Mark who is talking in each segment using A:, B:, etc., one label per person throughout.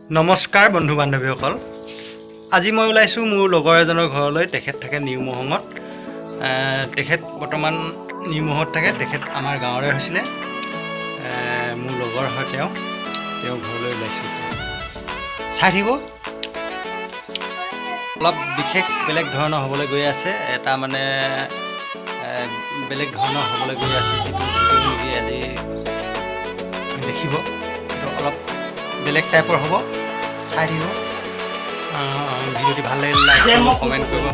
A: নমস্কাৰ বন্ধু বান্ধৱীসকল আজি মই ওলাইছো মোৰ লগৰ এজনৰ ঘৰলৈ তেখেত থাকে নিউ মহঙত তেখেত বৰ্তমান নিউ মহত থাকে তেখেত আমাৰ গাঁৱৰে হৈছিলে মোৰ লগৰ হয় তেওঁ ঘৰলৈ ওলাইছো চাই থাকিব অলপ বিশেষ বেলেগ ধৰণৰ হ'বলৈ গৈ আছে এটা মানে বেলেগ ধৰণৰ হ'বলৈ গৈ আছে যেটো ভিডিঅ আজি দেখিব তো অলপ বেলেগ টাইপৰ হ'ব চাই দিব ভিডিঅ'টি ভাল লাগিলে লাইক কৰিব কমেণ্ট কৰিব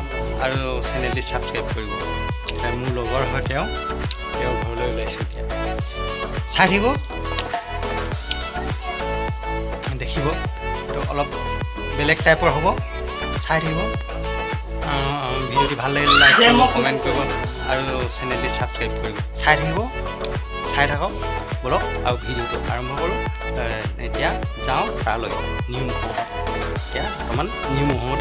A: আৰু চেনেলটি ছাবস্ক্ৰাইব কৰিব মোৰ লগৰ হয় তেওঁ ঘৰলৈ ওলাইছোঁ এতিয়া চাই দিব দেখিব তো অলপ বেলেগ টাইপৰ হ'ব চাই থাকিব ভিডিঅ'টি ভাল লাগিলে লাইক কৰিব কমেণ্ট কৰিব আৰু চেনেলটি ছাবস্ক্ৰাইব কৰিব চাই থাকিব চাই থাকক বলক আৰু ভিডিঅ'টো আৰম্ভ কৰোঁ এতিয়া যাওঁ তালৈ নিউ মহত এতিয়া অকণমান নিউ মহত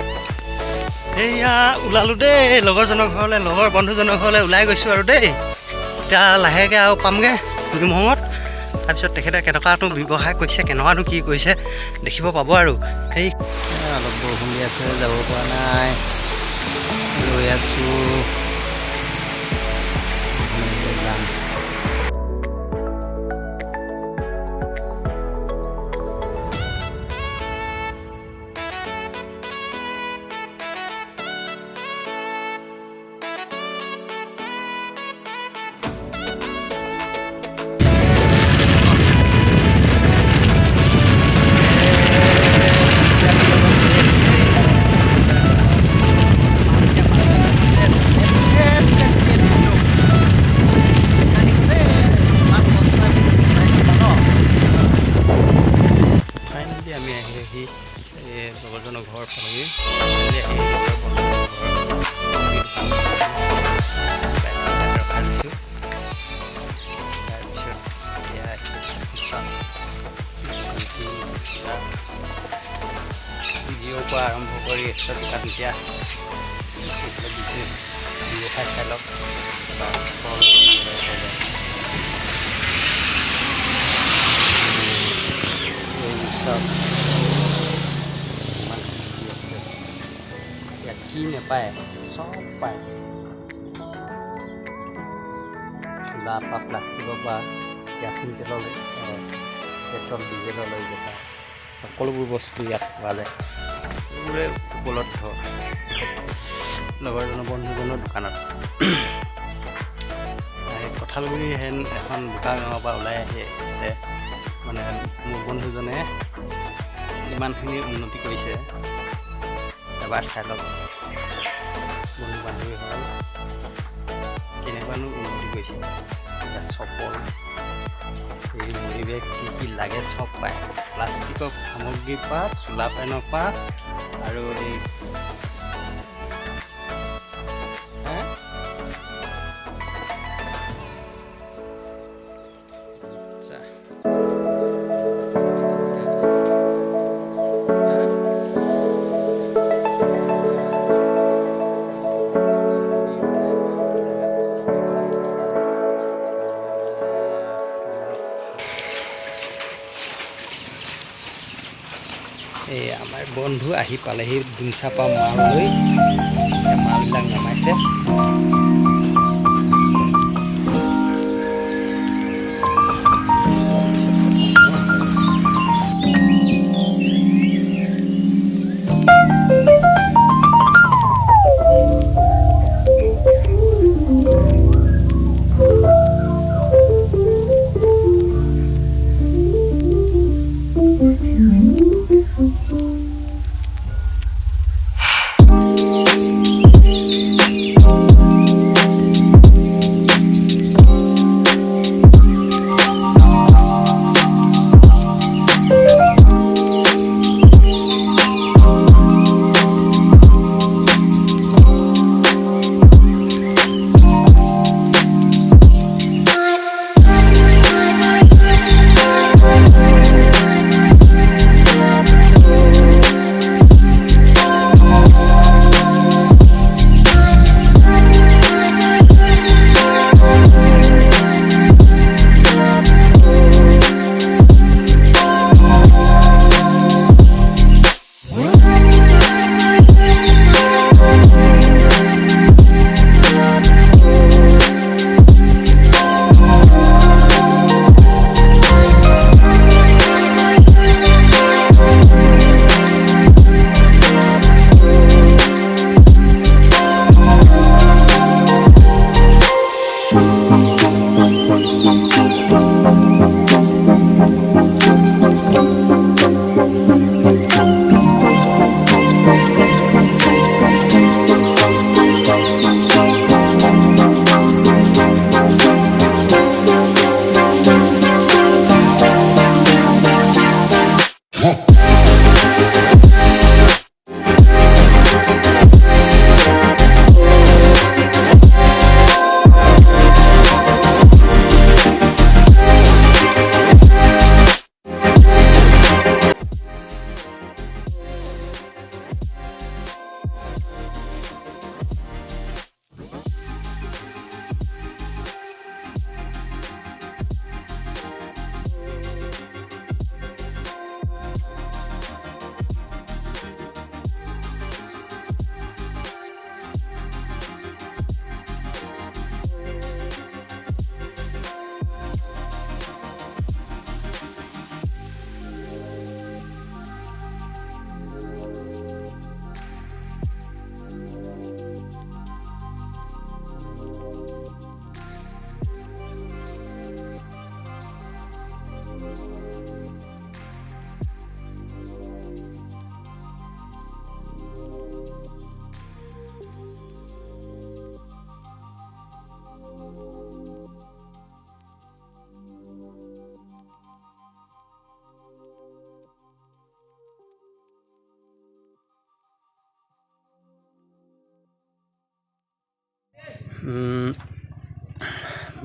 A: এয়া ওলালোঁ দেই লগৰজনৰ ঘৰলৈ লগৰ বন্ধুজনৰ ঘৰলৈ ওলাই গৈছোঁ আৰু দেই এতিয়া লাহেকৈ আৰু পামগৈ নিউ মহত তাৰপিছত তেখেতে কেনেকুৱাটো ব্যৱসায় কৰিছে কেনেকুৱাটো কি কৰিছে দেখিব পাব আৰু সেই অলপ বৰষুণ দি আছে যাব পৰা নাই ৰৈ আছোঁ লগৰজনৰ ঘৰ পালোহি ভিডিঅ'ৰ পৰা আৰম্ভ কৰি এক্সট্ৰা দোকান এতিয়া বিজনেছ ব্যৱসায় চাই লওক কি নাপায় চব পায় চোলা পৰা প্লাষ্টিকৰ পৰা কেৰাচিন তেললৈ পেট্ৰল ডিজেললৈ দেখা সকলোবোৰ বস্তু ইয়াত পোৱা যায় এইবোৰে উপলব্ধ লগৰজনৰ বন্ধুজনৰ দোকানত কঁঠালগুৰি হেন এখন বোকা গাঁৱৰ পৰা ওলাই আহি মানে মোৰ বন্ধুজনে ইমানখিনি উন্নতি কৰিছে এবাৰ চাই লওক বন্ধু বান্ধৱীসকল কেনেকুৱানো উন্নতি কৰিছে চপল এই মৰি বেগ কি লাগে চব পায় প্লাষ্টিকৰ সামগ্ৰীৰ পৰা চোলা পেনৰ পৰা আৰু এই এই আমাৰ বন্ধু আহি পালেহি ডিংচাপা মাললৈ মালবিলাক নমাইছে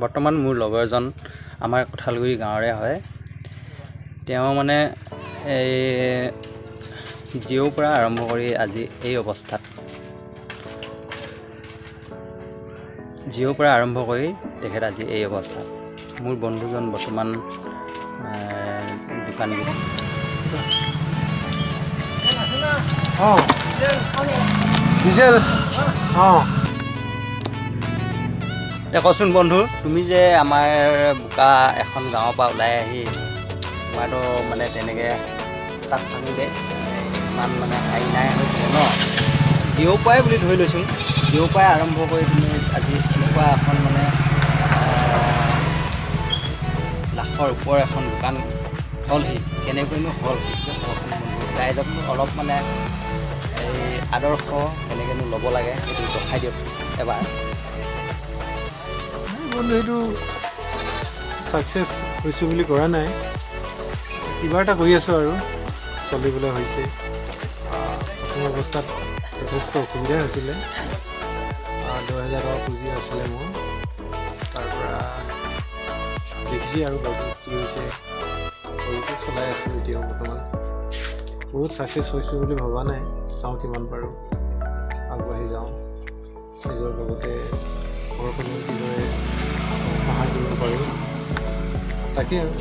A: বৰ্তমান মোৰ লগৰজন আমাৰ কঁঠালগুৰি গাঁৱৰে হয়। তেওঁ মানে এই জিঅ'ৰ পৰা আৰম্ভ কৰি আজি এই অৱস্থাত তেখেত আজি এই অৱস্থাত। মোৰ বন্ধুজন বৰ্তমান দোকান কচোন বন্ধু, তুমি যে আমাৰ বোকা এখন গাঁৱৰ পৰা ওলাই আহি তোমাৰতো মানে তেনেকৈ তাত ভাঙিলে ইমান মানে আইনাই হৈছিলে ন, জিঅ'ৰ পৰাই বুলি ধৰি লৈছোঁ, জিঅ'ৰ পৰাই আৰম্ভ কৰি তুমি আজি এনেকুৱা এখন মানে লাখৰ ওপৰ এখন দোকান হ'লহি। কেনেকৈনো হ'ল ৰাইজক অলপ মানে এই আদৰ্শ কেনেকৈনো ল'ব লাগে সেইটো দেখাই দিয়ক এবাৰ।
B: বন্ধু এইটো ছাকচেছ হৈছোঁ বুলি কৰা নাই, কিবা এটা কৰি আছোঁ আৰু চলিবলৈ হৈছে। প্ৰথম অৱস্থাত যথেষ্ট অসুবিধাই হৈছিলে। 10,000 টকা পুঁজি আছিলে মোৰ, তাৰপৰা দেখিছে আৰু বাবু কি হৈছে, সৰুকৈ চলাই আছোঁ এতিয়াও বৰ্তমান। বহুত ছাকচেছ হৈছোঁ বুলি ভবা নাই, চাওঁ কিমান পাৰোঁ আগবাঢ়ি যাওঁ। নিজৰ লগতে ঘৰখনো কিদৰে সহায় কৰিব পাৰোঁ তাকেই আৰু।